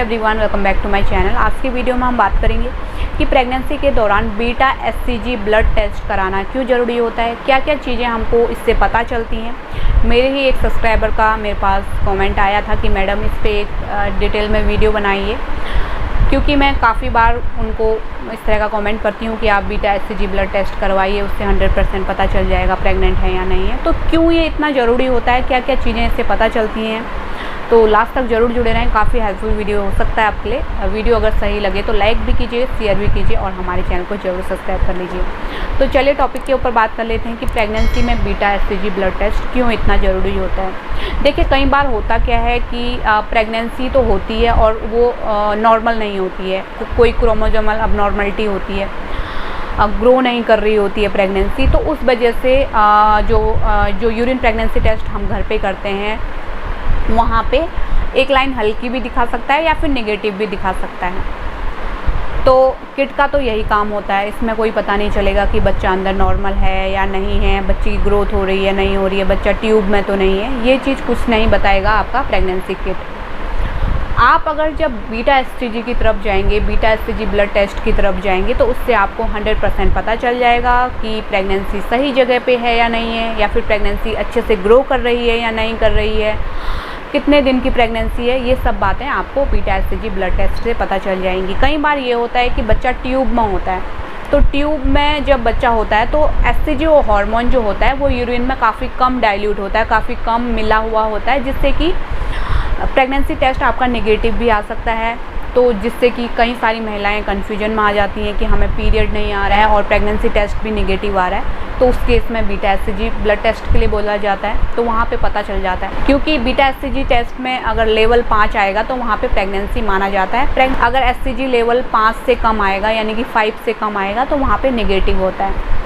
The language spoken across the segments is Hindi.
Everyone, welcome back to my channel. आज की वीडियो में हम बात करेंगे कि प्रेगनेंसी के दौरान बीटा एचसीजी ब्लड टेस्ट कराना क्यों ज़रूरी होता है, क्या क्या चीज़ें हमको इससे पता चलती हैं। मेरे ही एक सब्सक्राइबर का मेरे पास कमेंट आया था कि मैडम इस पर एक डिटेल में वीडियो बनाइए, क्योंकि मैं काफ़ी बार उनको इस तरह का कमेंट करती हूँ कि आप बीटा एचसीजी ब्लड टेस्ट करवाइए, उससे 100% पता चल जाएगा प्रेग्नेंट है या नहीं है। तो क्यों ये इतना ज़रूरी होता है, क्या क्या चीज़ें इससे पता चलती हैं, तो लास्ट तक ज़रूर जुड़े रहें। काफ़ी हेल्पफुल वीडियो हो सकता है आपके लिए। वीडियो अगर सही लगे तो लाइक भी कीजिए, शेयर भी कीजिए और हमारे चैनल को ज़रूर सब्सक्राइब कर लीजिए। तो चलिए टॉपिक के ऊपर बात कर लेते हैं कि प्रेगनेंसी में बीटा एचसीजी ब्लड टेस्ट क्यों इतना ज़रूरी होता है। देखिए, कई बार होता क्या है कि प्रेगनेंसी तो होती है और वो नॉर्मल नहीं होती है, कोई क्रोमोसोमल अबनॉर्मलिटी होती है, ग्रो नहीं कर रही होती है प्रेगनेंसी। तो उस वजह से जो यूरिन प्रेगनेंसी टेस्ट हम घर पे करते हैं, वहाँ पे एक लाइन हल्की भी दिखा सकता है या फिर नेगेटिव भी दिखा सकता है। तो किट का तो यही काम होता है, इसमें कोई पता नहीं चलेगा कि बच्चा अंदर नॉर्मल है या नहीं है, बच्चे की ग्रोथ हो रही है नहीं हो रही है, बच्चा ट्यूब में तो नहीं है, ये चीज़ कुछ नहीं बताएगा आपका प्रेगनेंसी किट। आप अगर जब बीटा एचसीजी की तरफ जाएंगे, बीटा एचसीजी ब्लड टेस्ट की तरफ जाएंगे, तो उससे आपको 100% पता चल जाएगा कि प्रेगनेंसी सही जगह पे है या नहीं है, या फिर प्रेगनेंसी अच्छे से ग्रो कर रही है या नहीं कर रही है, कितने दिन की प्रेगनेंसी है। ये सब बातें आपको बीटा एचसीजी ब्लड टेस्ट से पता चल जाएंगी। कई बार ये होता है कि बच्चा ट्यूब में होता है, तो ट्यूब में जब बच्चा होता है तो एचसीजी वो हार्मोन जो होता है वो यूरिन में काफ़ी कम डाइल्यूट होता है, काफ़ी कम मिला हुआ होता है, जिससे कि प्रेगनेंसी टेस्ट आपका नेगेटिव भी आ सकता है। तो जिससे कि कई सारी महिलाएं कन्फ्यूजन में आ जाती हैं कि हमें पीरियड नहीं आ रहा है और प्रेगनेंसी टेस्ट भी नेगेटिव आ रहा है, तो उस केस में बीटा एचसीजी ब्लड टेस्ट के लिए बोला जाता है। तो वहाँ पे पता चल जाता है, क्योंकि बीटा एचसीजी टेस्ट में अगर लेवल 5 आएगा तो वहाँ पे प्रेगनेंसी माना जाता है। अगर एचसीजी लेवल 5 से कम आएगा, यानी कि 5 से कम आएगा, तो वहाँ पे नेगेटिव होता है।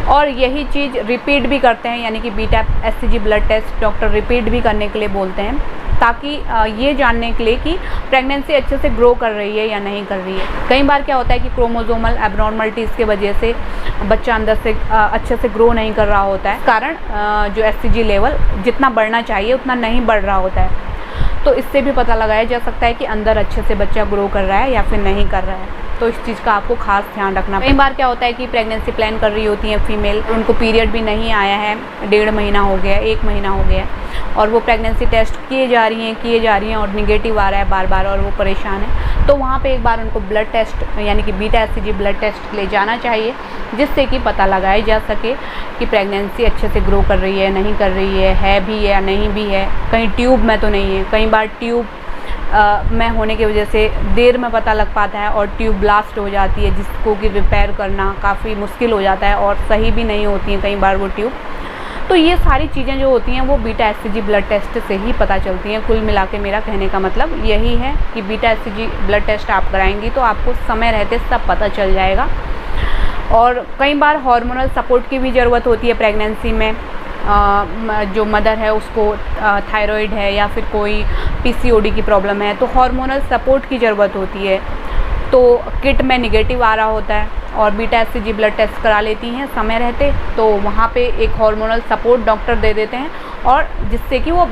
और यही चीज़ रिपीट भी करते हैं, यानी कि beta HCG blood test doctor repeat भी करने के लिए बोलते हैं, ताकि ये जानने के लिए कि प्रेगनेंसी अच्छे से ग्रो कर रही है या नहीं कर रही है। कई बार क्या होता है कि क्रोमोसोमल एबनॉर्मलिटीज़ की वजह से बच्चा अंदर से अच्छे से ग्रो नहीं कर रहा होता है, कारण जो एचसीजी लेवल जितना बढ़ना चाहिए उतना नहीं बढ़ रहा होता है। तो इससे भी पता लगाया जा सकता है कि अंदर अच्छे से बच्चा ग्रो कर रहा है या फिर नहीं कर रहा है। तो इस चीज़ का आपको खास ध्यान रखना। कई बार क्या होता है कि प्रेगनेंसी प्लान कर रही होती है फीमेल, उनको पीरियड भी नहीं आया है, 1.5 महीना हो गया, 1 महीना हो गया, और वो प्रेगनेंसी टेस्ट किए जा रही हैं और निगेटिव आ रहा है बार बार, और वो परेशान है। तो वहाँ पे एक बार उनको ब्लड टेस्ट यानी कि बीटा एचसीजी ब्लड टेस्ट के लिए जाना चाहिए, जिससे कि पता लगाया जा सके कि प्रेगनेंसी अच्छे से ग्रो कर रही है नहीं कर रही है भी या नहीं भी है, कहीं ट्यूब में तो नहीं है। कई बार ट्यूब में होने की वजह से देर में पता लग पाता है और ट्यूब ब्लास्ट हो जाती है, जिसको कि रिपेयर करना काफ़ी मुश्किल हो जाता है और सही भी नहीं होती हैं कई बार वो ट्यूब। तो ये सारी चीज़ें जो होती हैं वो बीटा एचसीजी ब्लड टेस्ट से ही पता चलती हैं। कुल मिला के मेरा कहने का मतलब यही है कि बीटा एचसीजी ब्लड टेस्ट आप कराएंगी तो आपको समय रहते सब पता चल जाएगा। और कई बार हार्मोनल सपोर्ट की भी ज़रूरत होती है प्रेगनेंसी में। जो मदर है उसको थायराइड है या फिर कोई पीसीओडी की प्रॉब्लम है, तो हार्मोनल सपोर्ट की ज़रूरत होती है। तो किट में नेगेटिव आ रहा होता है और बीटा एचसीजी ब्लड टेस्ट करा लेती हैं समय रहते, तो वहाँ पे एक हार्मोनल सपोर्ट डॉक्टर दे देते हैं, और जिससे कि वो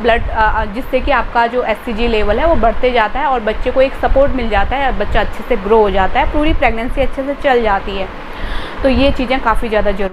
जिससे कि आपका जो एचसीजी लेवल है वो बढ़ते जाता है और बच्चे को एक सपोर्ट मिल जाता है, बच्चा अच्छे से ग्रो हो जाता है, पूरी प्रेगनेंसी अच्छे से चल जाती है। तो ये चीज़ें काफ़ी ज़्यादा